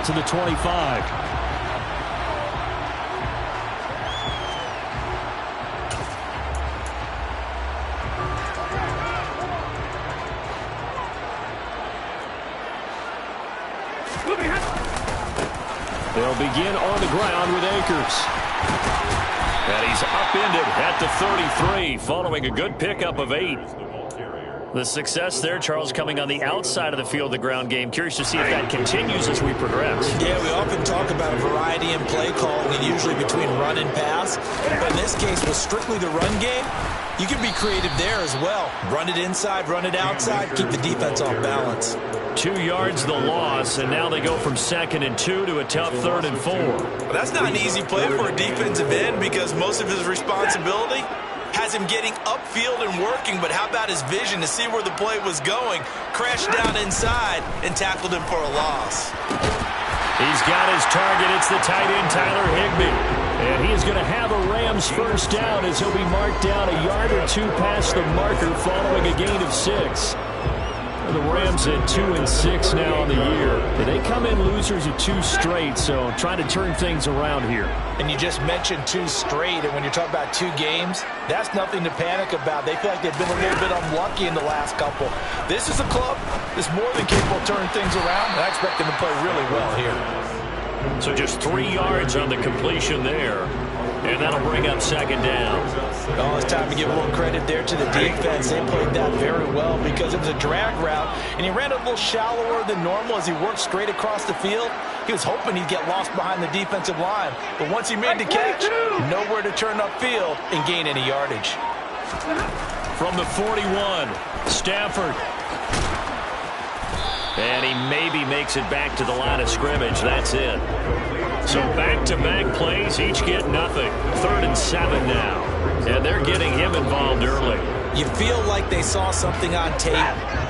to the 25. They'll begin on the ground with Akers. And he's upended at the 33 following a good pickup of 8. The success there, Charles, coming on the outside of the field, the ground game. Curious to see if that continues as we progress. Yeah, we often talk about a variety in play calling and usually between run and pass. But in this case, with strictly the run game, you can be creative there as well. Run it inside, run it outside, keep the defense off balance. 2 yards the loss, and now they go from 2nd and 2 to a tough 3rd and 4. Well, that's not an easy play for a defensive end because most of his responsibility has him getting upfield and working, but how about his vision to see where the play was going, crashed down inside, and tackled him for a loss. He's got his target. It's the tight end, Tyler Higbee. And he is going to have a Rams first down as he'll be marked down a yard or 2 past the marker following a gain of 6. The Rams at 2-6 now on the year. They come in losers of 2 straight, so trying to turn things around here. And you just mentioned 2 straight, and when you talk about 2 games, that's nothing to panic about. They feel like they've been a little bit unlucky in the last couple. This is a club that's more than capable of turning things around, and I expect them to play really well here. So just 3 yards on the completion there. And that'll bring up 2nd down. Oh, it's time to give a little credit there to the defense. They played that very well because it was a drag route, and he ran a little shallower than normal as he worked straight across the field. He was hoping he'd get lost behind the defensive line, but once he made the catch, nowhere to turn upfield and gain any yardage. From the 41, Stafford. And he maybe makes it back to the line of scrimmage. That's it. So back-to-back plays, each get nothing. 3rd and 7 now. And they're getting him involved early. You feel like they saw something on tape,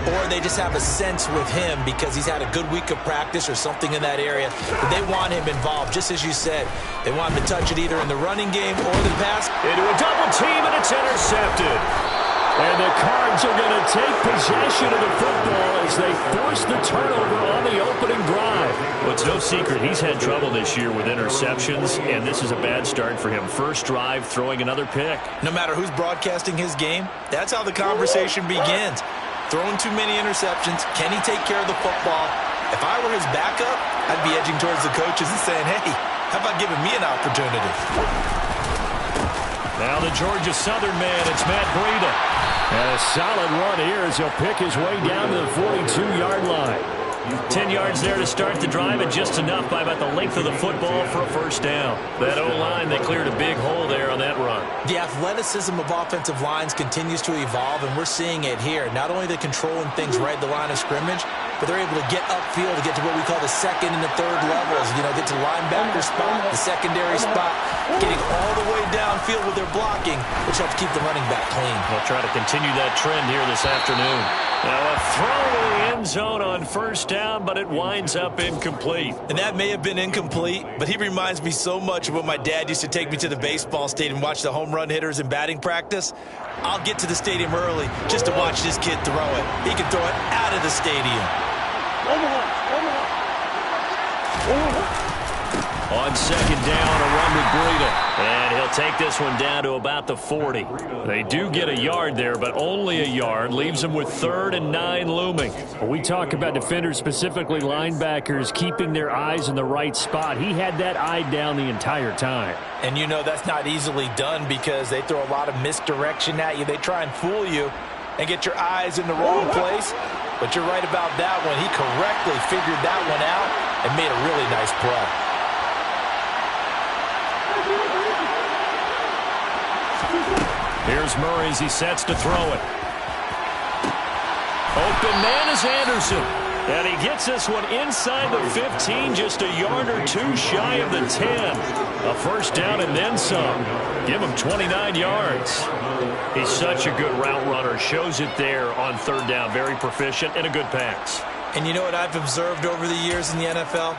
or they just have a sense with him because he's had a good week of practice or something in that area. But they want him involved, just as you said. They want him to touch it either in the running game or the pass. Into a double team, and it's intercepted. And the Cards are going to take possession of the football as they force the turnover on the opening drive. Well, it's no secret he's had trouble this year with interceptions, and this is a bad start for him. First drive, throwing another pick. No matter who's broadcasting his game, that's how the conversation begins. Throwing too many interceptions. Can he take care of the football? If I were his backup, I'd be edging towards the coaches and saying, hey, how about giving me an opportunity? Now the Georgia Southern man, it's Matt Breida. And a solid run here as he'll pick his way down to the 42-yard line. 10 yards there to start the drive, and just enough by about the length of the football for a first down. That O-line, they cleared a big hole there on that run. The athleticism of offensive lines continues to evolve, and we're seeing it here. Not only are they controlling things right at the line of scrimmage, but they're able to get upfield to get to what we call the 2nd and the 3rd levels. You know, get to linebacker spot, the secondary spot, getting all the way downfield with their blocking, which helps keep the running back clean. They'll try to continue that trend here this afternoon. Now a throw to the end zone on first down, but it winds up incomplete. And that may have been incomplete, but he reminds me so much of when my dad used to take me to the baseball stadium and watch the home run hitters in batting practice. I'll get to the stadium early just to watch this kid throw it. He can throw it out of the stadium. On 2nd down, a run with Breida. And he'll take this one down to about the 40. They do get a yard there, but only a yard. Leaves them with 3rd and 9 looming. When we talk about defenders, specifically linebackers, keeping their eyes in the right spot, he had that eye down the entire time. And you know that's not easily done because they throw a lot of misdirection at you. They try and fool you and get your eyes in the wrong place. But you're right about that one. He correctly figured that one out and made a really nice play. Here's Murray as he sets to throw it. Open man is Anderson. And he gets this one inside the 15, just a yard or 2 shy of the 10. A first down and then some. Give him 29 yards. He's such a good route runner. Shows it there on 3rd down. Very proficient and a good pass. And you know what I've observed over the years in the NFL?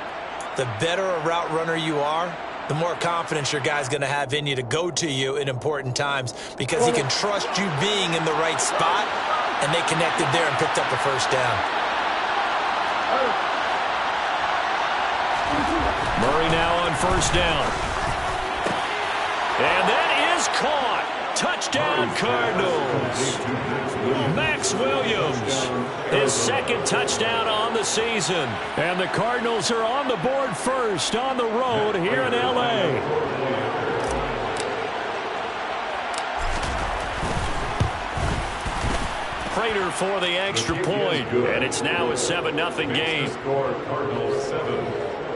The better a route runner you are, the more confidence your guy's going to have in you to go to you in important times because he can trust you being in the right spot, and they connected there and picked up a first down. Murray now on first down. And that is caught. Touchdown, Cardinals. Max Williams, his second touchdown on the season. And the Cardinals are on the board first on the road here in L.A. Prater for the extra point, and it's now a 7-0 game. Cardinals 7,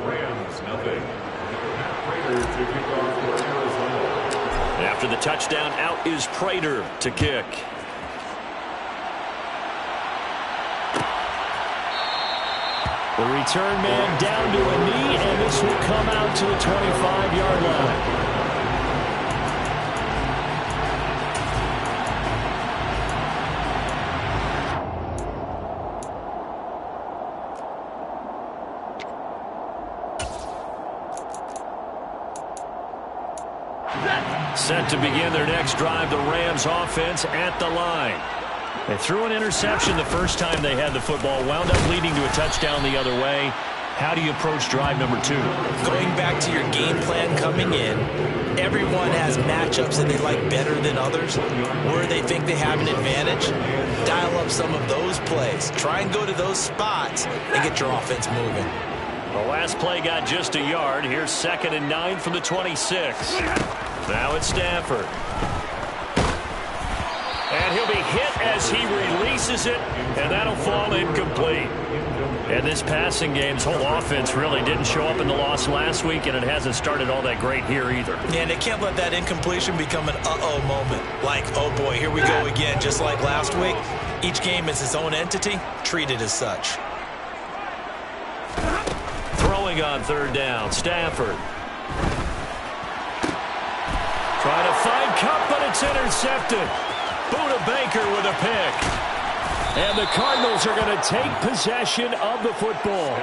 Rams nothing. Prater to kick off for Arizona. After the touchdown, out is Prater to kick. The return man down to a knee, and this will come out to the 25-yard line. Set to begin their next drive, the Rams offense at the line. They threw an interception the first time they had the football, wound up leading to a touchdown the other way. How do you approach drive number 2? Going back to your game plan coming in, everyone has matchups that they like better than others, where they think they have an advantage. Dial up some of those plays. Try and go to those spots and get your offense moving. The last play got just a yard. Here's 2nd and 9 from the 26. Now it's Stafford. And he'll be hit as he releases it, and that'll fall incomplete. And this passing game's whole offense really didn't show up in the loss last week, and it hasn't started all that great here either. Yeah, and they can't let that incompletion become an uh-oh moment. Like, oh boy, here we go again, just like last week. Each game is its own entity, treat it as such. Throwing on 3rd down, Stafford. Trying to find Cup, but it's intercepted. Buda Baker with a pick. And the Cardinals are going to take possession of the football.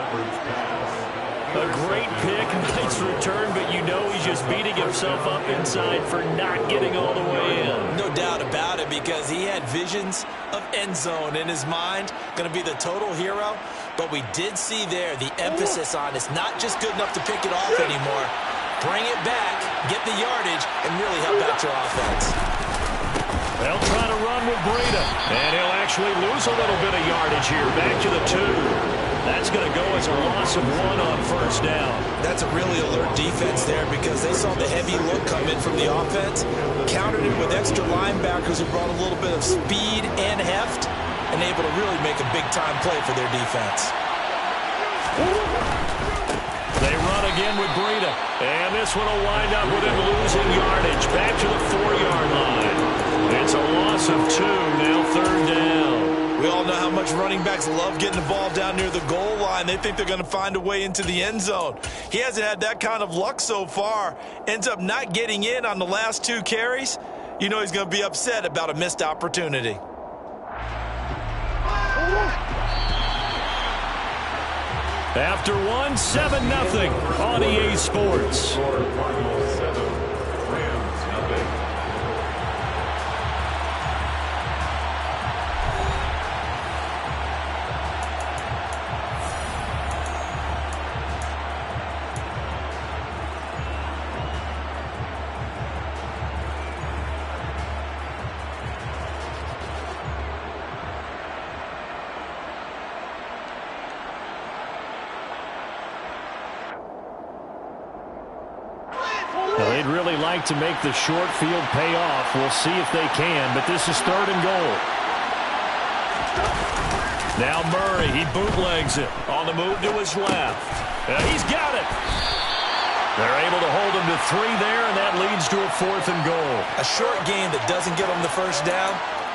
A great pick, nice return, but you know he's just beating himself up inside for not getting all the way in. No doubt about it, because he had visions of end zone in his mind. Going to be the total hero. But we did see there the emphasis on it's not just good enough to pick it off anymore. Bring it back, get the yardage, and really help out your offense. They'll try to run with Breida, and he'll actually lose a little bit of yardage here. Back to the 2. That's going to go as a loss of 1 on first down. That's a really alert defense there, because they saw the heavy look come in from the offense, countered it with extra linebackers who brought a little bit of speed and heft, and able to really make a big-time play for their defense. They run again with Breida, and this one will wind up with him losing yardage. Back to the 4-yard line. It's a loss of 2, now 3rd down. We all know how much running backs love getting the ball down near the goal line. They think they're going to find a way into the end zone. He hasn't had that kind of luck so far. Ends up not getting in on the last 2 carries. You know he's going to be upset about a missed opportunity. After 1, 7-0 on EA Sports. Cardinals 7, Rams nothing. Well, they'd really like to make the short field pay off. We'll see if they can, but this is 3rd and goal. Now Murray, he bootlegs it on the move to his left. He's got it. They're able to hold him to 3 there, and that leads to a 4th and goal. A short game that doesn't get them the first down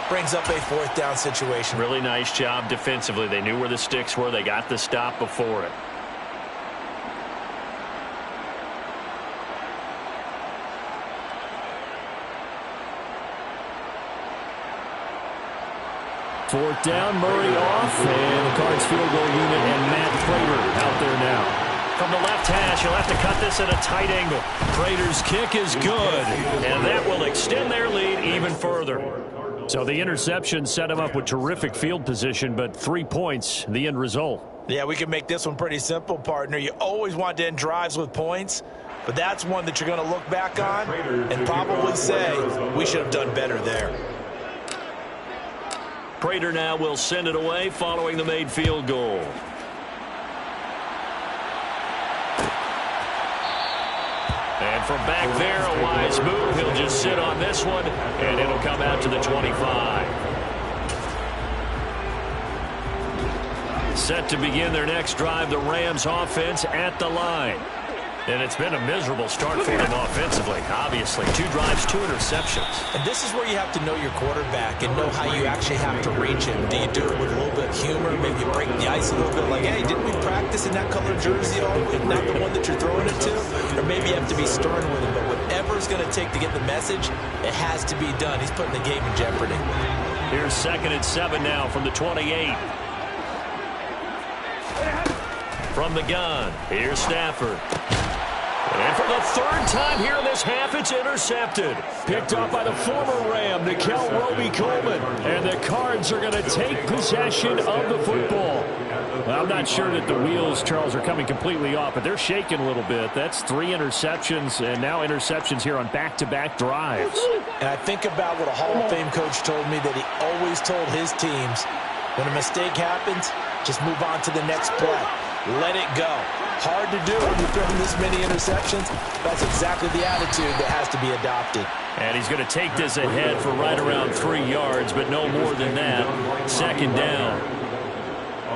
brings up a 4th down situation. Really nice job defensively. They knew where the sticks were. They got the stop before it. Fourth down, Murray off, and the Cards field goal unit and Matt Prater out there now. From the left hash, he'll have to cut this at a tight angle. Prater's kick is good, and that will extend their lead even further. So the interception set him up with terrific field position, but 3 points, the end result. Yeah, we can make this one pretty simple, partner. You always want to end drives with points, but that's one that you're going to look back on and probably say, we should have done better there. Prater now will send it away following the made field goal. And from back there, a wise move. He'll just sit on this one, and it'll come out to the 25. Set to begin their next drive, the Rams offense at the line. And it's been a miserable start for them offensively, obviously. 2 drives, 2 interceptions. And this is where you have to know your quarterback and know how you actually have to reach him. Do you do it with a little bit of humor? Maybe you break the ice a little bit like, hey, didn't we practice in that color jersey all week? Not the one that you're throwing it to? Or maybe you have to be stern with him. But whatever it's going to take to get the message, it has to be done. He's putting the game in jeopardy. Here's 2nd and 7 now from the 28. From the gun, here's Stafford. And for the 3rd time here in this half, it's intercepted. Picked up by the former Ram, Nikel Roby-Coleman. And the Cards are going to take possession of the football. Well, I'm not sure that the wheels, Charles, are coming completely off, but they're shaking a little bit. That's 3 interceptions, and now interceptions here on back-to-back drives. And I think about what a Hall of Fame coach told me that he always told his teams, when a mistake happens, just move on to the next play. Let it go. Hard to do when you're throwing this many interceptions. That's exactly the attitude that has to be adopted. And he's going to take this ahead for right around 3 yards, but no more than that. 2nd down.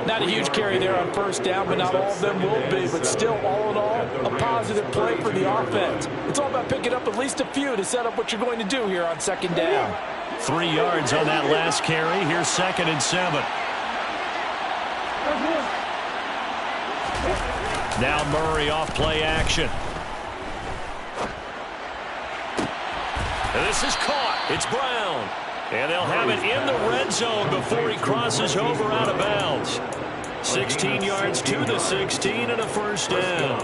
Not a huge carry there on 1st down, but not all of them will be. But still, all in all, a positive play for the offense. It's all about picking up at least a few to set up what you're going to do here on 2nd down. 3 yards on that last carry. Here's 2nd and 7. Now Murray off play action. And this is caught. It's Brown. And they'll have it in the red zone before he crosses over out of bounds. 16 yards to the 16 and a 1st down.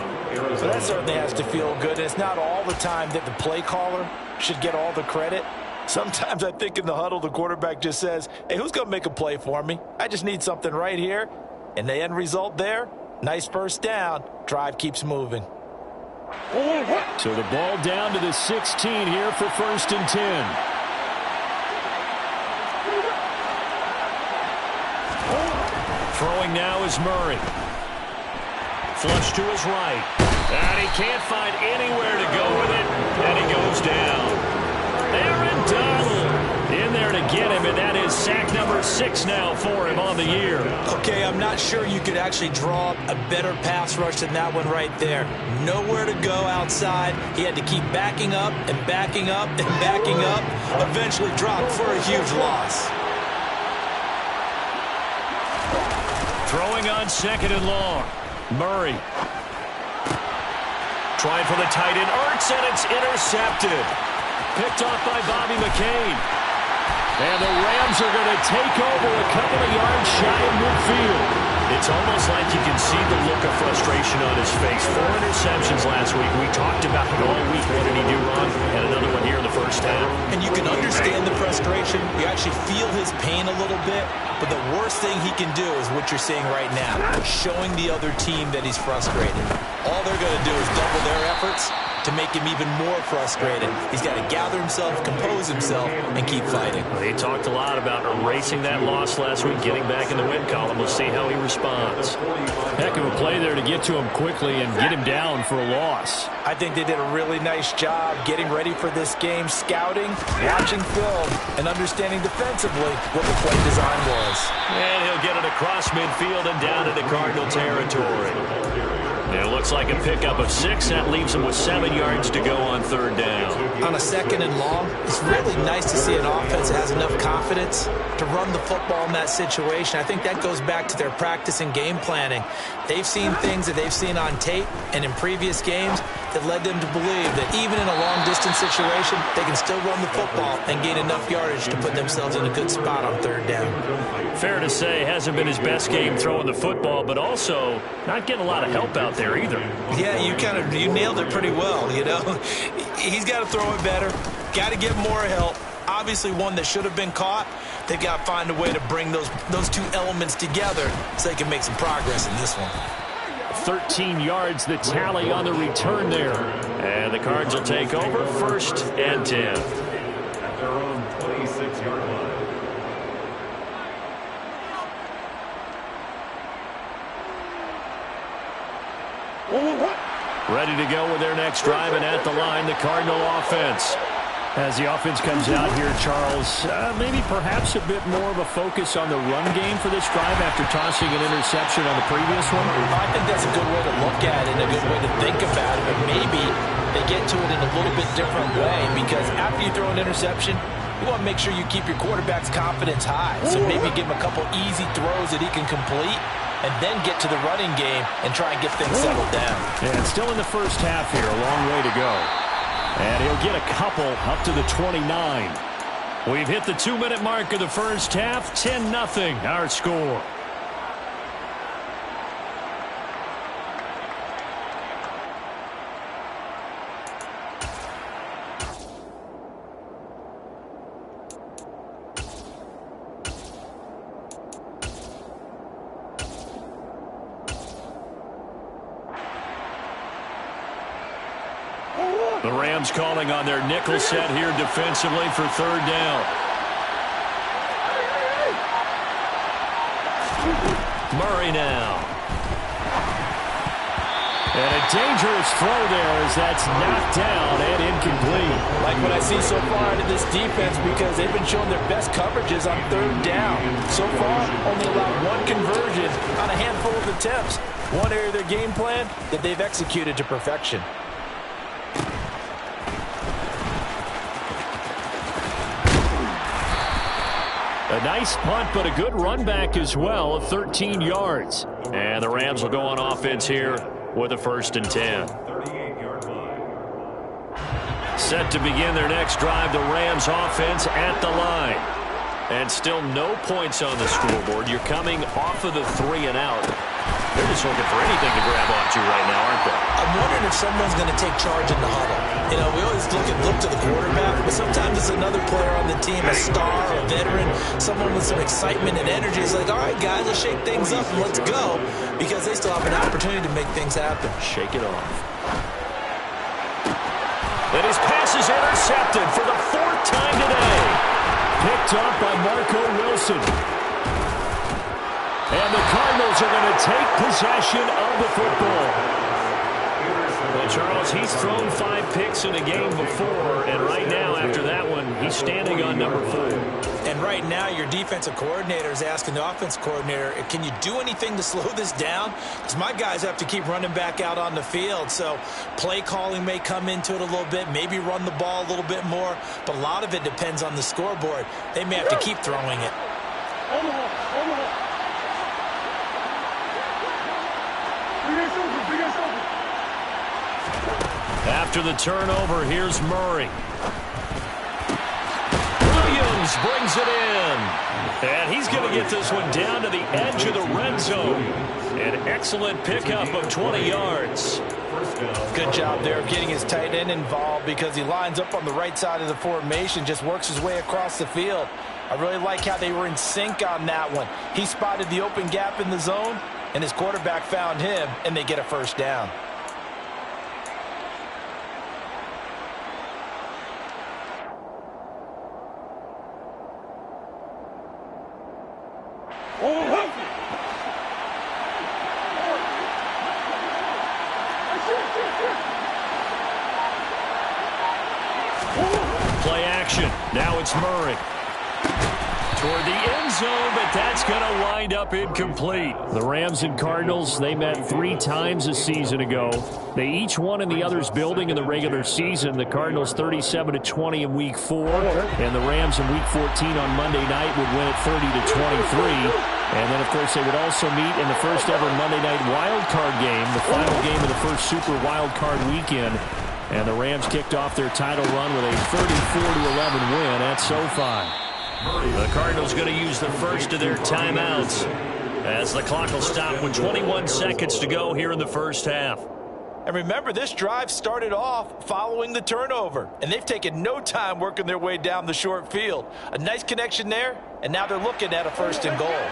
So that certainly has to feel good. It's not all the time that the play caller should get all the credit. Sometimes I think in the huddle, the quarterback just says, hey, who's going to make a play for me? I just need something right here. And the end result there, nice 1st down. Drive keeps moving. So the ball down to the 16 here for 1st and 10. Throwing now is Murray. Flush to his right. And he can't find anywhere to go with it. And he goes down. Aaron Donald in there to get him, and that is sack number 6 now for him on the year. Okay, I'm not sure you could actually draw up a better pass rush than that one right there. Nowhere to go outside. He had to keep backing up and backing up and backing up. Eventually dropped for a huge loss. Throwing on 2nd and long. Murray. Trying for the tight end. Ertz, and it's intercepted. Picked off by Bobby McCain. And the Rams are going to take over a couple of yards shy of midfield. It's almost like you can see the look of frustration on his face. 4 interceptions last week. We talked about it all week. What did he do wrong? And another one here in the 1st half. And you can understand the frustration. You actually feel his pain a little bit. But the worst thing he can do is what you're seeing right now, showing the other team that he's frustrated. All they're going to do is double their efforts to make him even more frustrated. He's got to gather himself, compose himself, and keep fighting. They talked a lot about erasing that loss last week, getting back in the win column. We'll see how he responds. Heck of a play there to get to him quickly and get him down for a loss. I think they did a really nice job getting ready for this game, scouting, watching film, and understanding defensively what the play design was. And he'll get it across midfield and down into Cardinal territory. It looks like a pickup of 6. That leaves him with 7 yards to go on 3rd down. On a 2nd and long, it's really nice to see an offense that has enough confidence to run the football in that situation. I think that goes back to their practice and game planning. They've seen things that they've seen on tape and in previous games that led them to believe that even in a long-distance situation, they can still run the football and gain enough yardage to put themselves in a good spot on 3rd down. Fair to say, hasn't been his best game throwing the football, but also not getting a lot of help out there either. Yeah, you nailed it pretty well, you know. He's got to throw it better, got to get more help. Obviously one that should have been caught, They've got to find a way to bring those two elements together so they can make some progress in this one. 13 yards, the tally on the return there. And the Cards will take over, 1st and 10. At their own 26-yard line. Ready to go with their next drive, and at the line, the Cardinal offense. As the offense comes out here, Charles, maybe perhaps a bit more of a focus on the run game for this drive after tossing an interception on the previous one? I think that's a good way to look at it and a good way to think about it, but maybe they get to it in a little bit different way, because after you throw an interception, you want to make sure you keep your quarterback's confidence high. So maybe give him a couple easy throws that he can complete, and then get to the running game and try and get things settled down. And still in the first half here, a long way to go. And he'll get a couple up to the 29. We've hit the 2-minute mark of the first half. 10-0 our score. The Rams calling on their nickel set here defensively for 3rd down. Murray now. And a dangerous throw there as that's knocked down and incomplete. Like what I see so far out of this defense, because they've been showing their best coverages on 3rd down. So far, only allowed one conversion on a handful of attempts. One area of their game plan that they've executed to perfection. A nice punt, but a good run back as well of 13 yards. And the Rams will go on offense here with a 1st and 10. 38-yard line. Set to begin their next drive, the Rams offense at the line. And still no points on the scoreboard. You're coming off of the 3 and out. They're just looking for anything to grab onto right now, aren't they? I'm wondering if someone's going to take charge in the huddle. You know, we always look to the quarterback, but sometimes it's another player on the team, a star, a veteran, someone with some excitement and energy. It's like, all right, guys, let's shake things up and let's go, because they still have an opportunity to make things happen. Shake it off. And his pass is intercepted for the 4th time today. Picked up by Marco Wilson. And the Cardinals are going to take possession of the football. Well, Charles, he's thrown 5 picks in a game before, and right now, after that one, he's standing on number 4. And right now, your defensive coordinator is asking the offense coordinator, can you do anything to slow this down? Because my guys have to keep running back out on the field, so play calling may come into it a little bit, maybe run the ball a little bit more, but a lot of it depends on the scoreboard. They may have to keep throwing it. After the turnover, here's Murray. Williams brings it in. And he's going to get this one down to the edge of the red zone. An excellent pickup of 20 yards. Good job there of getting his tight end involved, because he lines up on the right side of the formation, just works his way across the field. I really like how they were in sync on that one. He spotted the open gap in the zone, and his quarterback found him, and they get a 1st down. Play action. Now it's Murray. Toward the end zone, but that's going to wind up incomplete. The Rams and Cardinals, they met 3 times a season ago. They each won in the other's building in the regular season. The Cardinals 37-20 in Week 4, and the Rams in Week 14 on Monday night would win it 30-23. And then, of course, they would also meet in the first ever Monday night wild card game, the final game of the first Super Wild Card weekend. And the Rams kicked off their title run with a 34-11 win at SoFi. The Cardinals going to use the first of their timeouts as the clock will stop with 21 seconds to go here in the first half. And remember, this drive started off following the turnover, and they've taken no time working their way down the short field. A nice connection there, and now they're looking at a 1st and goal.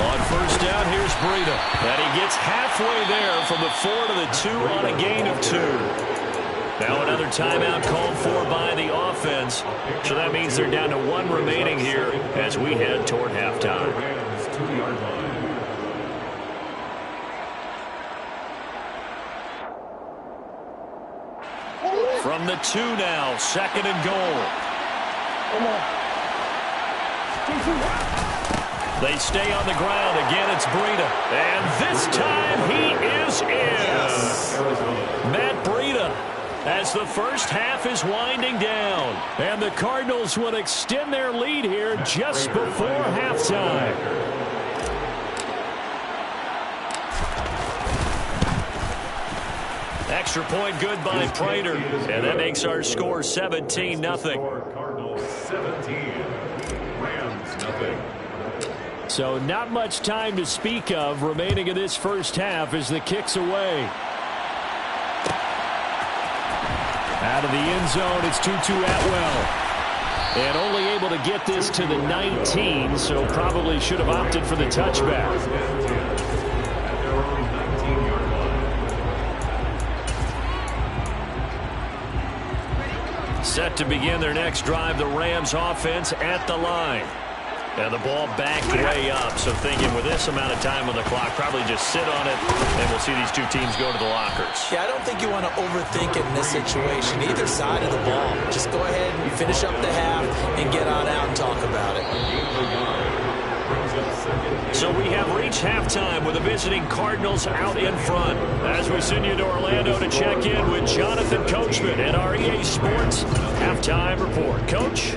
On 1st down, here's Breida. And he gets halfway there from the 4 to the 2 on a gain of 2. Now another timeout called for by the offense. So that means they're down to 1 remaining here as we head toward halftime. From the 2 now, 2nd and goal. They stay on the ground. Again, it's Breida. And this time he is in. Matt Breida, as the first half is winding down. And the Cardinals will extend their lead here just before halftime. Extra point good by Prater. And that makes our score 17-0. Cardinals 17, Rams nothing. So not much time to speak of remaining in this first half as the kick's away. Out of the end zone, it's 2-2 Atwell. And only able to get this to the 19, so probably should have opted for the touchback. Set to begin their next drive, the Rams offense at the line. And the ball back way up. So thinking with this amount of time on the clock, probably just sit on it, and we'll see these two teams go to the lockers. Yeah, I don't think you want to overthink it in this situation. Either side of the ball. Just go ahead and finish up the half and get on out and talk about it. So we have reached halftime with the visiting Cardinals out in front. As we send you to Orlando to check in with Jonathan Coachman at our EA Sports Halftime Report. Coach?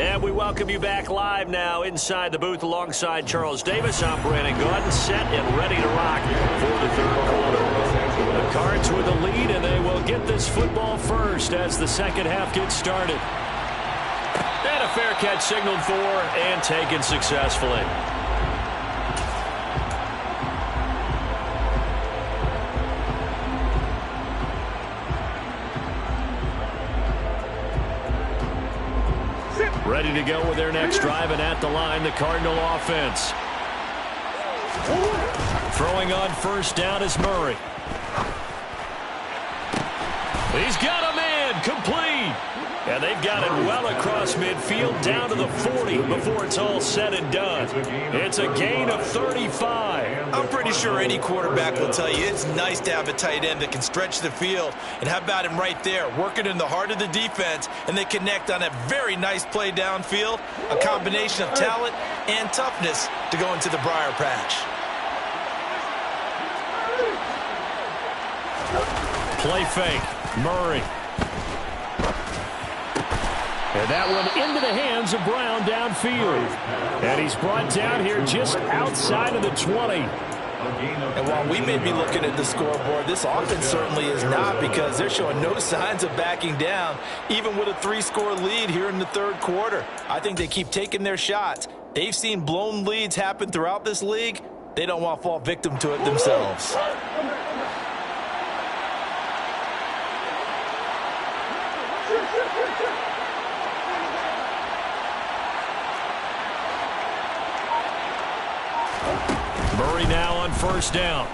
And we welcome you back live now inside the booth alongside Charles Davis. I'm Brandon Gaudin, set and ready to rock for the 3rd quarter. The Cards with the lead, and they will get this football first as the 2nd half gets started. And a fair catch signaled for and taken successfully. Ready to go with their next drive, and at the line, the Cardinal offense. Throwing on 1st down is Murray. He's got a man, complete. And they've got it well across midfield down to the 40 before it's all said and done. It's a gain of 35. I'm pretty sure any quarterback will tell you it's nice to have a tight end that can stretch the field. And how about him right there, working in the heart of the defense, and they connect on a very nice play downfield, a combination of talent and toughness to go into the briar patch. Play fake, Murray. And that one into the hands of Brown downfield. And he's brought down here just outside of the 20. And while we may be looking at the scoreboard, this offense certainly is not, because they're showing no signs of backing down, even with a 3-score lead here in the 3rd quarter. I think they keep taking their shots. They've seen blown leads happen throughout this league. They don't want to fall victim to it themselves. Murray now on 1st down.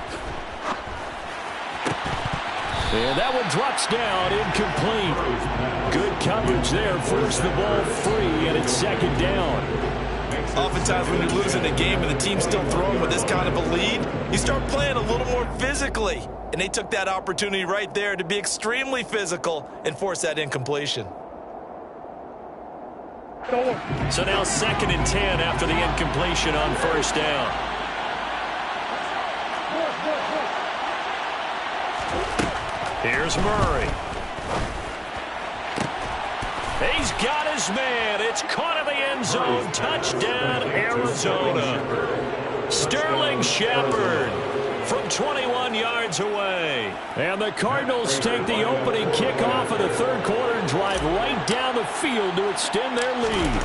And that one drops down, incomplete. Good coverage there, forced the ball free, and it's 2nd down. Oftentimes when you're losing a game and the team's still throwing with this kind of a lead, you start playing a little more physically. And they took that opportunity right there to be extremely physical and force that incompletion. So now 2nd and 10 after the incompletion on 1st down. Here's Murray. He's got his man. It's caught in the end zone. Touchdown, Arizona. Sterling Shepard from 21 yards away. And the Cardinals take the opening kickoff of the 3rd quarter and drive right down the field to extend their lead.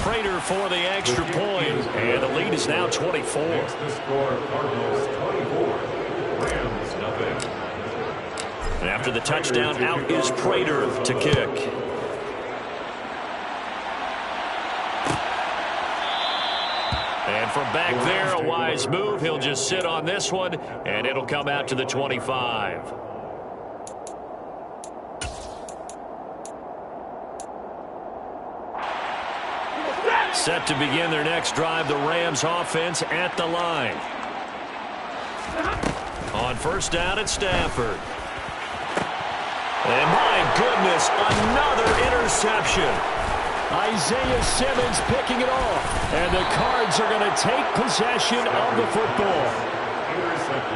Prater for the extra point, and the lead is now 24. Next the score, Cardinals 24, Rams nothing. And after the touchdown, out is Prater to kick. And from back there, a wise move. He'll just sit on this one, and it'll come out to the 25. Set to begin their next drive, the Rams offense at the line. On first down, it's Stafford. And my goodness, another interception. Isaiah Simmons picking it off. And the Cards are going to take possession of the football.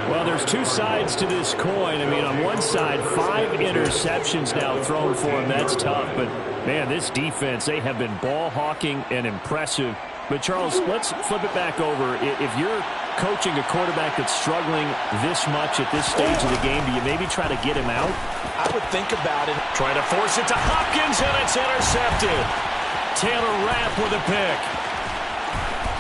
Well, there's two sides to this coin. I mean, on one side, 5 interceptions now thrown for him. That's tough. But, man, this defense, they have been ball hawking and impressive. But, Charles, let's flip it back over. If you're coaching a quarterback that's struggling this much at this stage of the game, do you maybe try to get him out? I would think about it. Trying to force it to Hopkins, and it's intercepted. Taylor Rapp with a pick.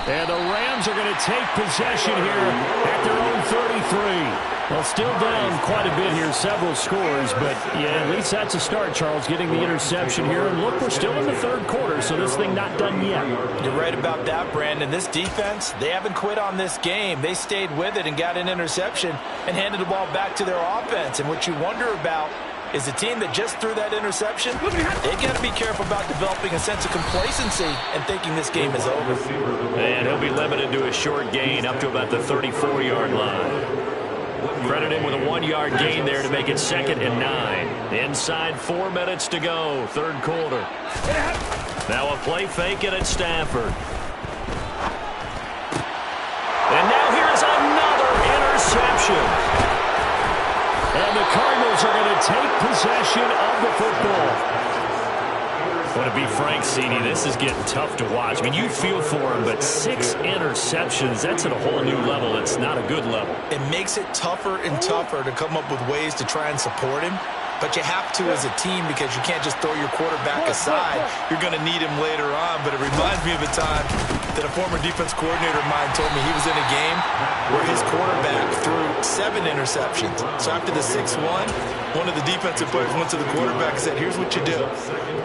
And the Rams are going to take possession here at their own 33. Well, still down quite a bit here, several scores, but yeah, at least that's a start, Charles, getting the interception here. And look, we're still in the third quarter, so this thing not done yet. You're right about that, Brandon. This defense, they haven't quit on this game. They stayed with it and got an interception and handed the ball back to their offense. And what you wonder about is a team that just threw that interception, they've got to be careful about developing a sense of complacency and thinking this game is over. And he'll be limited to a short gain up to about the 34-yard line. Credit him with a 1-yard gain there to make it 2nd and 9. Inside 4 minutes to go, third quarter. Now a play fake and it's Stafford. And now here's another interception. And the Cardinals are going to take possession of the football. Well, to be frank, CD, this is getting tough to watch. I mean, you feel for him, but 6 interceptions, that's at a whole new level. It's not a good level. It makes it tougher and tougher to come up with ways to try and support him. But you have to as a team because you can't just throw your quarterback aside. You're going to need him later on. But it reminds me of a time that a former defense coordinator of mine told me he was in a game where his quarterback threw 7 interceptions. So after the 6th one of the defensive players went to the quarterback and said, here's what you do.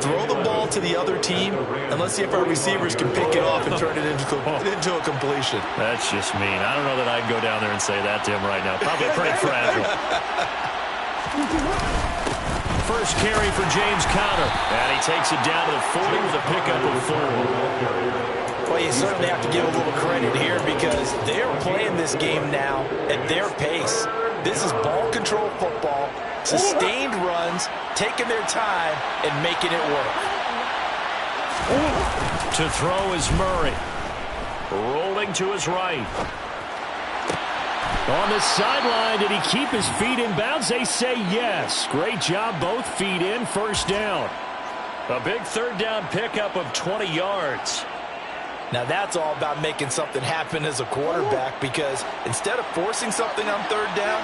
Throw the ball to the other team, and let's see if our receivers can pick it off and turn it into a completion. That's just mean. I don't know that I'd go down there and say that to him right now. Probably pretty fragile. First carry for James Conner. And he takes it down to the 40 with a pickup of 4. Well, you certainly have to give a little credit here because they're playing this game now at their pace. This is ball control football, sustained runs, taking their time, and making it work. To throw is Murray. Rolling to his right. On the sideline, did he keep his feet in bounds? They say yes. Great job, both feet in, first down. A big third down pickup of 20 yards. Now that's all about making something happen as a quarterback because instead of forcing something on third down,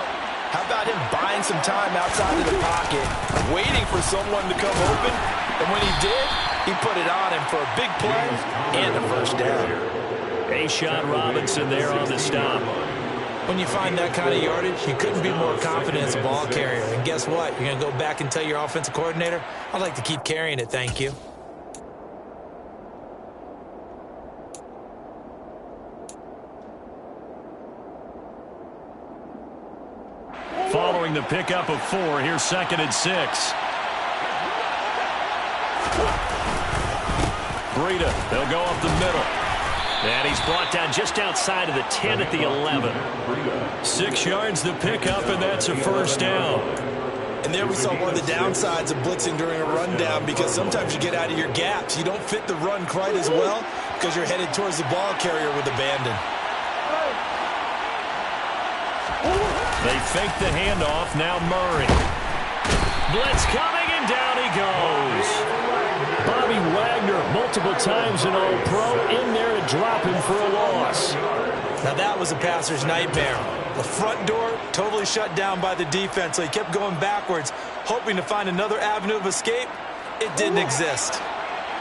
how about him buying some time outside of the pocket, waiting for someone to come open, and when he did, he put it on him for a big play and a first down. A-Shot Robinson there on the stop. When you find that kind of yardage, you couldn't be more confident as a ball carrier. And guess what? You're going to go back and tell your offensive coordinator, I'd like to keep carrying it, thank you. Following the pickup of 4, here's 2nd and 6. Breida, they'll go up the middle. And he's brought down just outside of the 10 at the 11. 6 yards the pickup, and that's a first down. And there we saw one of the downsides of blitzing during a rundown because sometimes you get out of your gaps. You don't fit the run quite as well because you're headed towards the ball carrier with abandon. They fake the handoff. Now Murray. Blitz coming, and down he goes. Bobby Wagner, multiple times an All-Pro, in there to drop him for a loss. Now that was a passer's nightmare. The front door totally shut down by the defense, so he kept going backwards, hoping to find another avenue of escape. It didn't exist.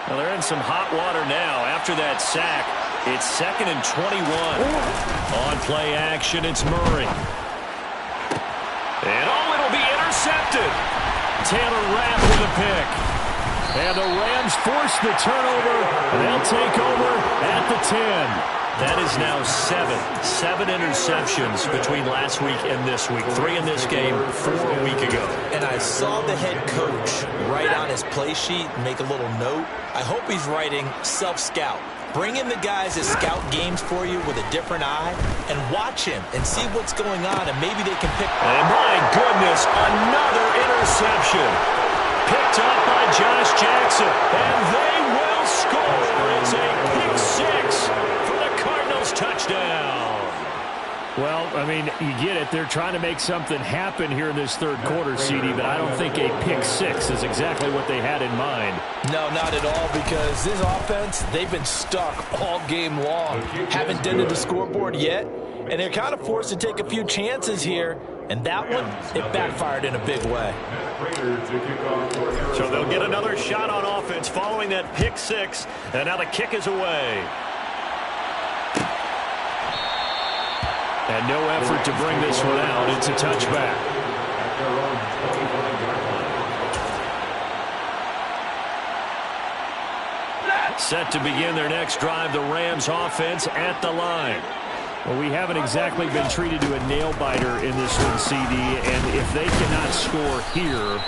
Well, they're in some hot water now after that sack. It's 2nd and 21. On play action, it's Murray. And it'll be intercepted. Taylor Rapp with a pick. And the Rams force the turnover. They'll take over at the 10. That is now 7 interceptions between last week and this week. 3 in this game, 4 a week ago. And I saw the head coach write on his play sheet, make a little note. I hope he's writing self-scout. Bring in the guys that scout games for you with a different eye and watch him and see what's going on, and maybe they can pick. And my goodness, another interception. Picked up by Josh Jackson, and they will score. It's a pick 6 for the Cardinals touchdown. Well, I mean, you get it. They're trying to make something happen here in this third quarter, CD, but I don't think a pick 6 is exactly what they had in mind. No, not at all, because this offense, they've been stuck all game long. Haven't dented the scoreboard yet, and they're kind of forced to take a few chances here, and that one, it backfired in a big way. So they'll get another shot on offense following that pick 6, and now the kick is away. And no effort to bring this one out. It's a touchback. Set to begin their next drive, the Rams offense at the line. Well, we haven't exactly been treated to a nail-biter in this one, CD, and if they cannot score here,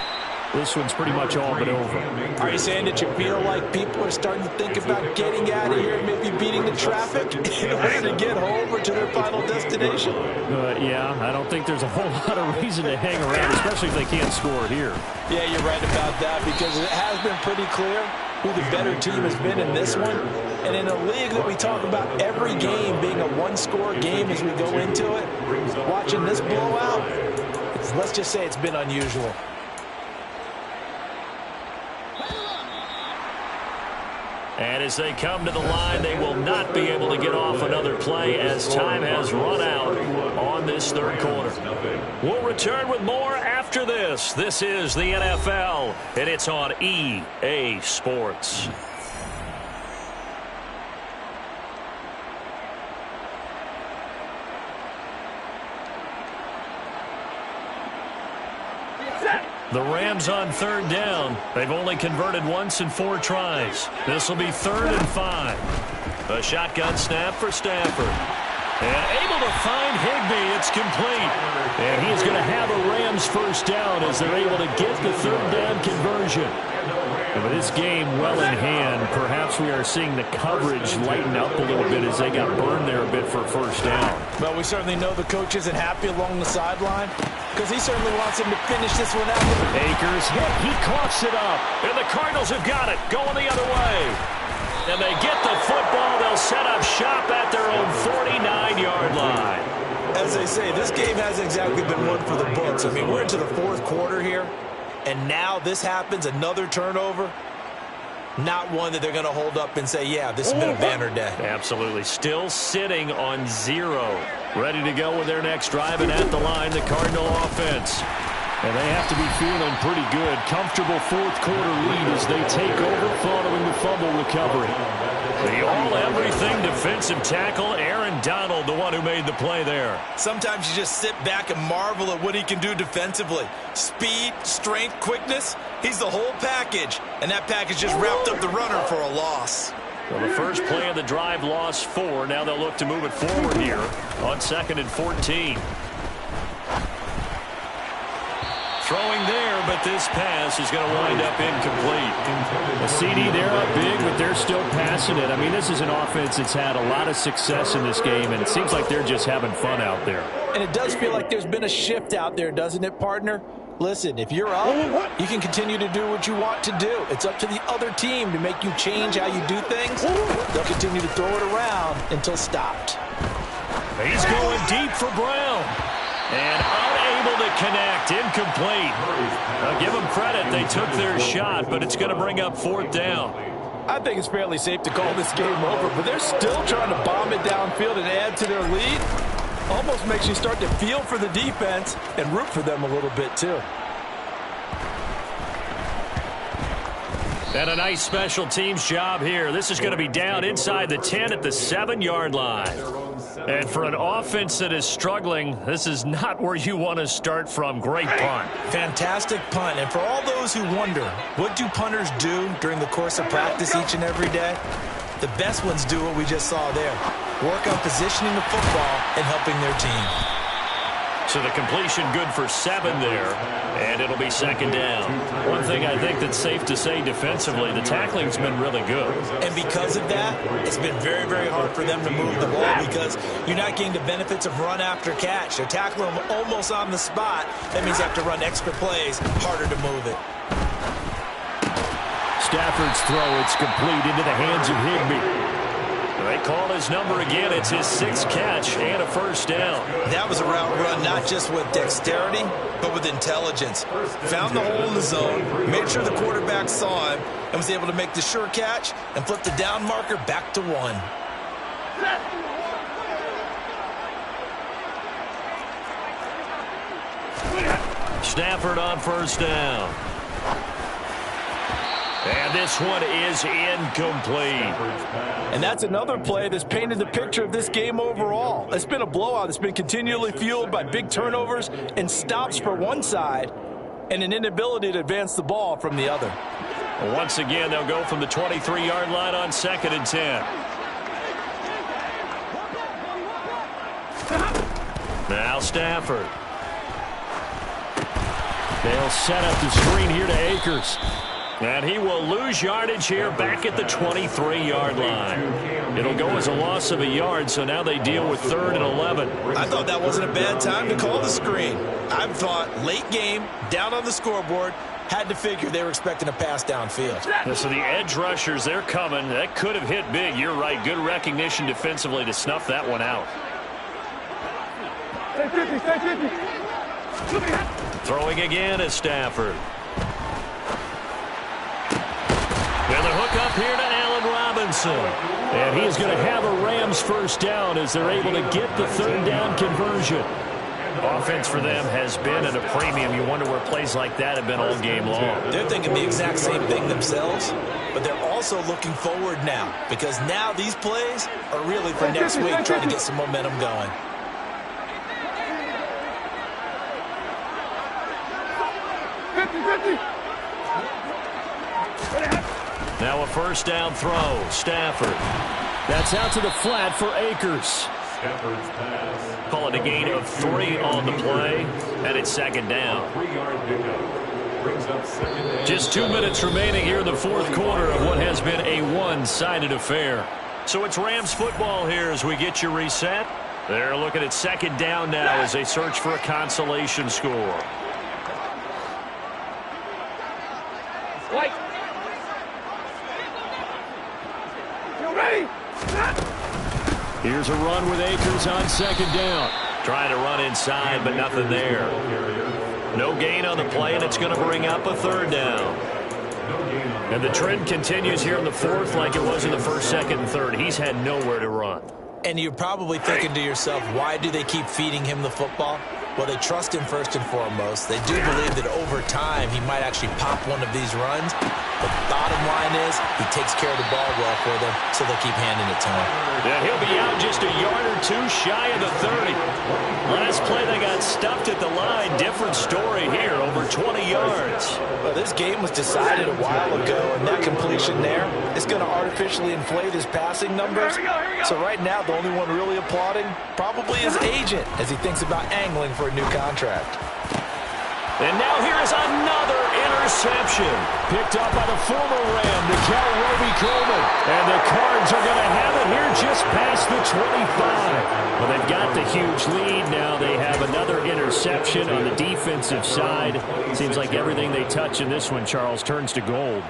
this one's pretty much all but over. Are you saying that you feel like people are starting to think about getting out of here, maybe beating the traffic in order to get home or to their final destination? Yeah, I don't think there's a whole lot of reason to hang around, especially if they can't score here. Yeah, you're right about that, because it has been pretty clear who the better team has been in this one. And in a league that we talk about every game being a one-score game as we go into it, watching this blowout, let's just say it's been unusual. And as they come to the line, they will not be able to get off another play as time has run out on this third quarter. We'll return with more after this. This is the NFL, and it's on EA Sports. The Rams on third down. They've only converted once in 4 tries. This will be 3rd and 5. A shotgun snap for Stafford. And able to find Higbee. It's complete. And he is going to have a Rams first down as they're able to get the 3rd down conversion. And with this game well in hand, perhaps we are seeing the coverage lighten up a little bit as they got burned there a bit for a first down. Well, we certainly know the coach isn't happy along the sideline, because he certainly wants him to finish this one out. Akers hit. He coughs it up. And the Cardinals have got it. Going the other way. And they get the football. They'll set up shop at their own 49-yard line. As they say, this game hasn't exactly been one for the books. I mean, we're into the 4th quarter here, and now this happens, another turnover. Not one that they're going to hold up and say, yeah, this has been a banner day. Absolutely. Still sitting on 0. Ready to go with their next drive, and at the line, the Cardinal offense. And they have to be feeling pretty good. Comfortable 4th quarter lead as they take over following the fumble recovery. The all-everything defensive tackle, Aaron Donald, the one who made the play there. Sometimes you just sit back and marvel at what he can do defensively. Speed, strength, quickness, he's the whole package. And that package just wrapped up the runner for a loss. Well, the first play of the drive lost 4. Now they'll look to move it forward here on 2nd and 14. Throwing there, but this pass is going to wind up incomplete. A CD, they're up big, but they're still passing it. I mean, this is an offense that's had a lot of success in this game, and it seems like they're just having fun out there. And it does feel like there's been a shift out there, doesn't it, partner? Listen, if you're up, you can continue to do what you want to do. It's up to the other team to make you change how you do things. They'll continue to throw it around until stopped. He's going deep for Brown. And unable to connect, incomplete. I'll give them credit. They took their shot, but it's going to bring up 4th down. I think it's fairly safe to call this game over, but they're still trying to bomb it downfield and add to their lead. Almost makes you start to feel for the defense and root for them a little bit, too. And a nice special teams job here. This is going to be down inside the 10 at the 7-yard line. And for an offense that is struggling, this is not where you want to start from. Great punt. Fantastic punt. And for all those who wonder, what do punters do during the course of practice each and every day? The best ones do what we just saw there. Work on positioning the football and helping their team. So the completion good for 7 there, and it'll be 2nd down. One thing I think that's safe to say defensively, the tackling's been really good. And because of that, it's been very, very hard for them to move the ball because you're not getting the benefits of run after catch. They're tackling them almost on the spot. That means you have to run extra plays, harder to move it. Stafford's throw, it's complete into the hands of Higbee. They call his number again. It's his 6th catch and a 1st down. That was a route run not just with dexterity, but with intelligence. Found the hole in the zone, made sure the quarterback saw him, and was able to make the sure catch and flip the down marker back to 1. Stafford on 1st down. And this one is incomplete. And that's another play that's painted the picture of this game overall. It's been a blowout. It's been continually fueled by big turnovers and stops for one side and an inability to advance the ball from the other. Once again, they'll go from the 23-yard line on 2nd and 10. Now Stafford. They'll set up the screen here to Akers. And he will lose yardage here back at the 23-yard line. It'll go as a loss of a yard, so now they deal with 3rd and 11. I thought that wasn't a bad time to call the screen. I thought late game, down on the scoreboard, had to figure they were expecting a pass downfield. So the edge rushers, they're coming. That could have hit big. You're right. Good recognition defensively to snuff that one out. Throwing again is Stafford. And the hook up here to Allen Robinson. And he is going to have a Rams 1st down as they're able to get the 3rd down conversion. Offense for them has been at a premium. You wonder where plays like that have been all game long. They're thinking the exact same thing themselves, but they're also looking forward now because now these plays are really for next week trying to get some momentum going. Now a 1st down throw. Stafford. That's out to the flat for Akers. Stafford's pass. Call it a gain of 3 on the play, and it's 2nd down. 3-yard pickup. Brings up 2nd and Just 2 minutes remaining here in the 4th quarter of what has been a one-sided affair. So it's Rams football here as we get you reset. They're looking at 2nd down now as they search for a consolation score. Here's a run with Akers on 2nd down. Trying to run inside, but nothing there. No gain on the play, and it's going to bring up a 3rd down. And the trend continues here in the 4th like it was in the 1st, 2nd, and 3rd. He's had nowhere to run. And you're probably thinking to yourself, why do they keep feeding him the football? Well, they trust him first and foremost. They do believe that over time he might actually pop one of these runs. But the bottom line is he takes care of the ball well for them, so they'll keep handing it to him. Yeah, he'll be out just a yard or 2 shy of the 30. Last play they got stuffed at the line. Different story here, over 20 yards. Well, this game was decided a while ago, and that completion there is going to artificially inflate his passing numbers. So right now, the only one really applauding probably his agent as he thinks about angling for a new contract. And now here is another interception. Picked up by the former Ram, Nikel Roby-Coleman. And the Cards are going to have it here just past the 25. Well, they've got the huge lead. Now they have another interception on the defensive side. Seems like everything they touch in this one, Charles, turns to gold.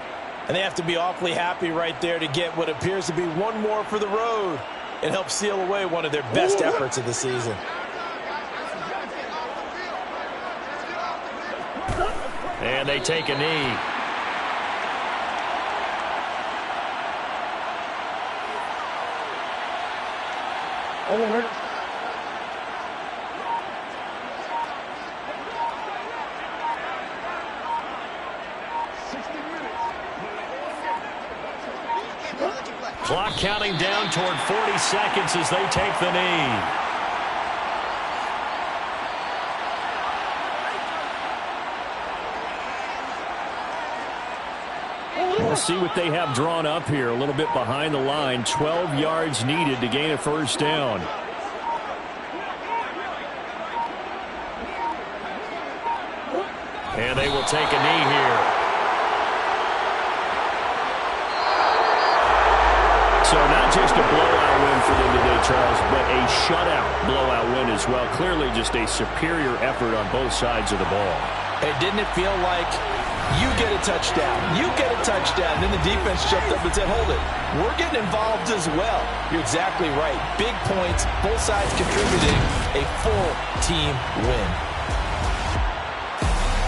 And they have to be awfully happy right there to get what appears to be one more for the road and help seal away one of their best efforts of the season. And they take a knee. Clock counting down toward 40 seconds as they take the knee. We'll see what they have drawn up here. A little bit behind the line. 12 yards needed to gain a first down. And they will take a knee here. So not just a blowout win for them today, Charles, but a shutout blowout win as well. Clearly just a superior effort on both sides of the ball. Hey, didn't it feel like you get a touchdown, you get a touchdown, then the defense jumped up and said, hold it, we're getting involved as well. You're exactly right. Big points, both sides contributing, a full team win.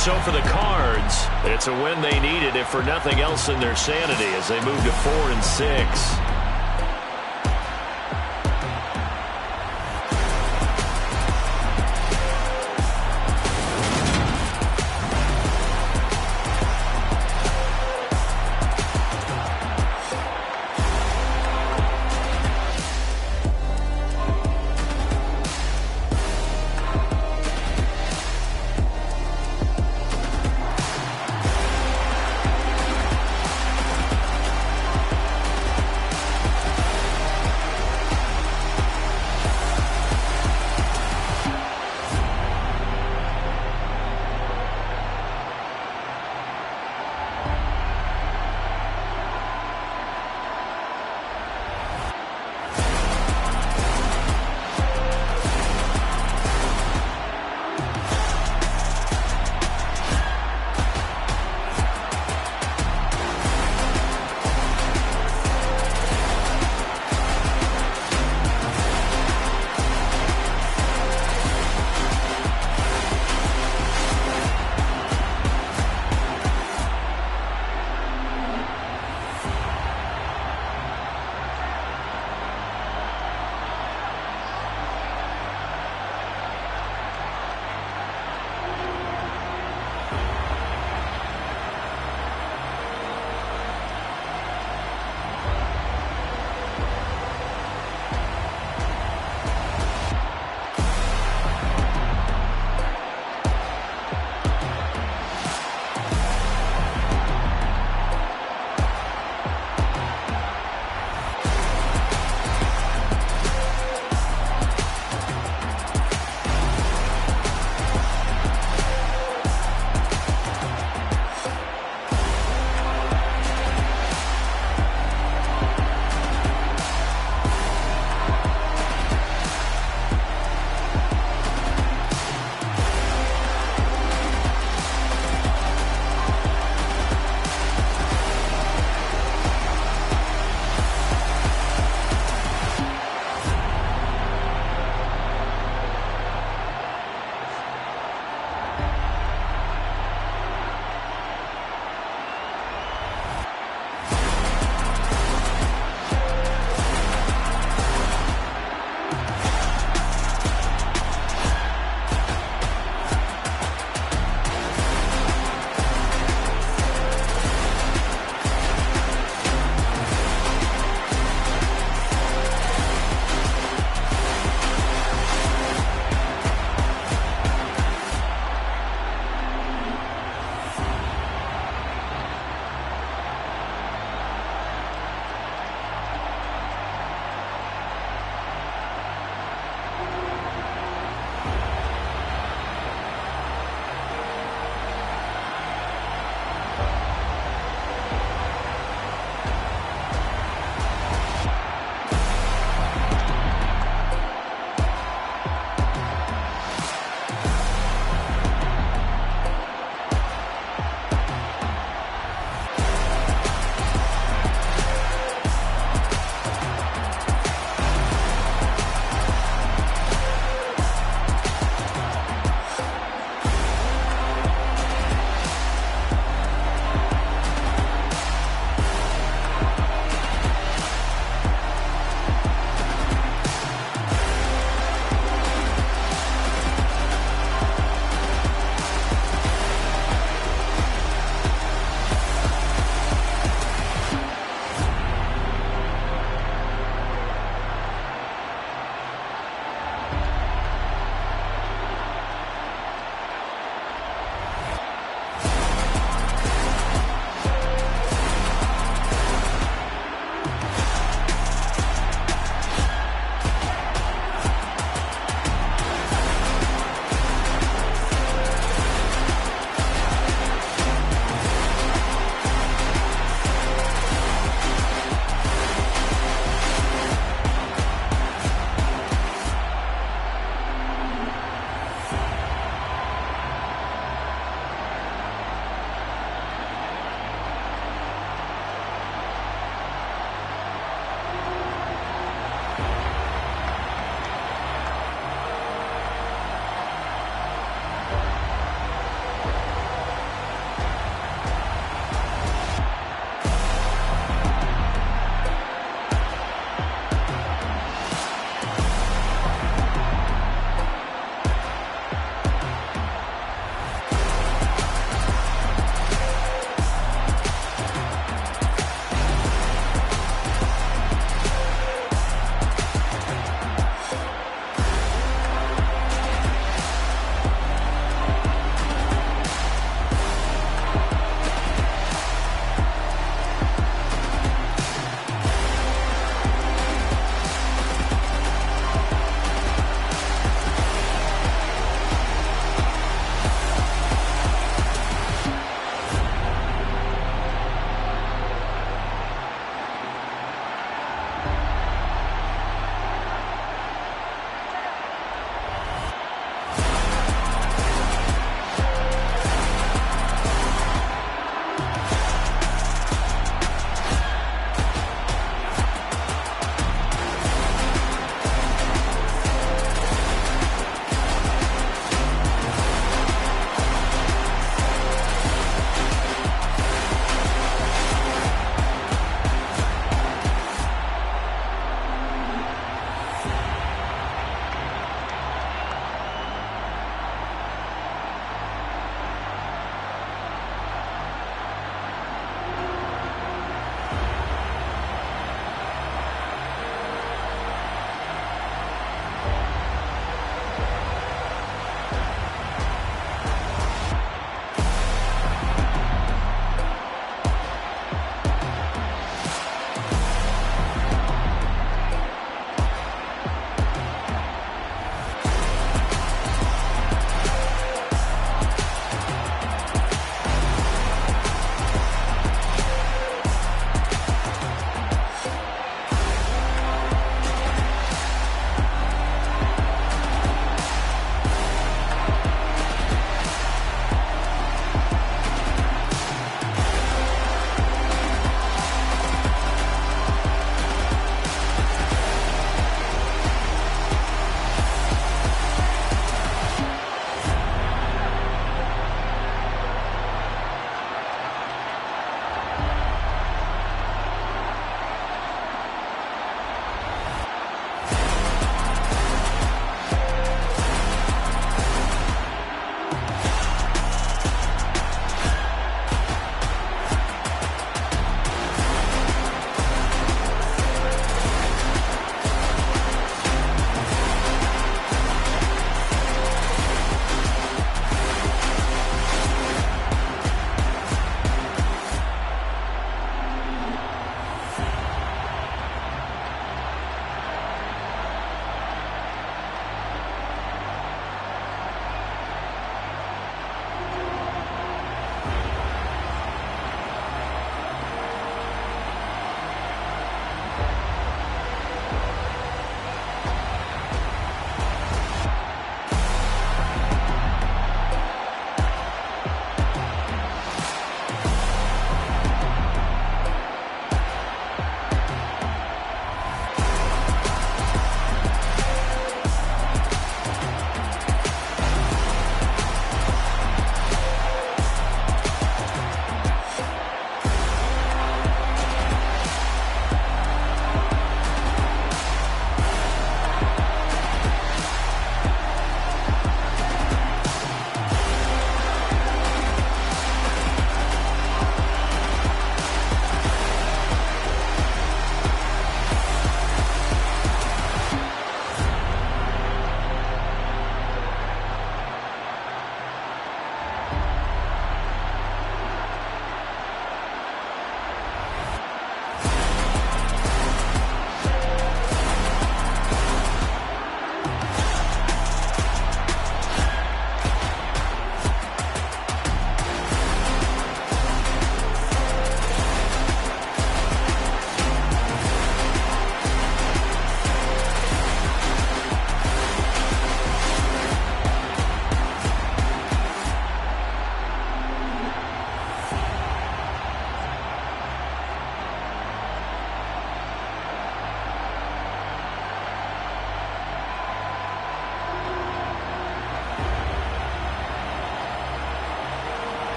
So for the Cards, it's a win they needed, if for nothing else in their sanity, as they move to 4-6.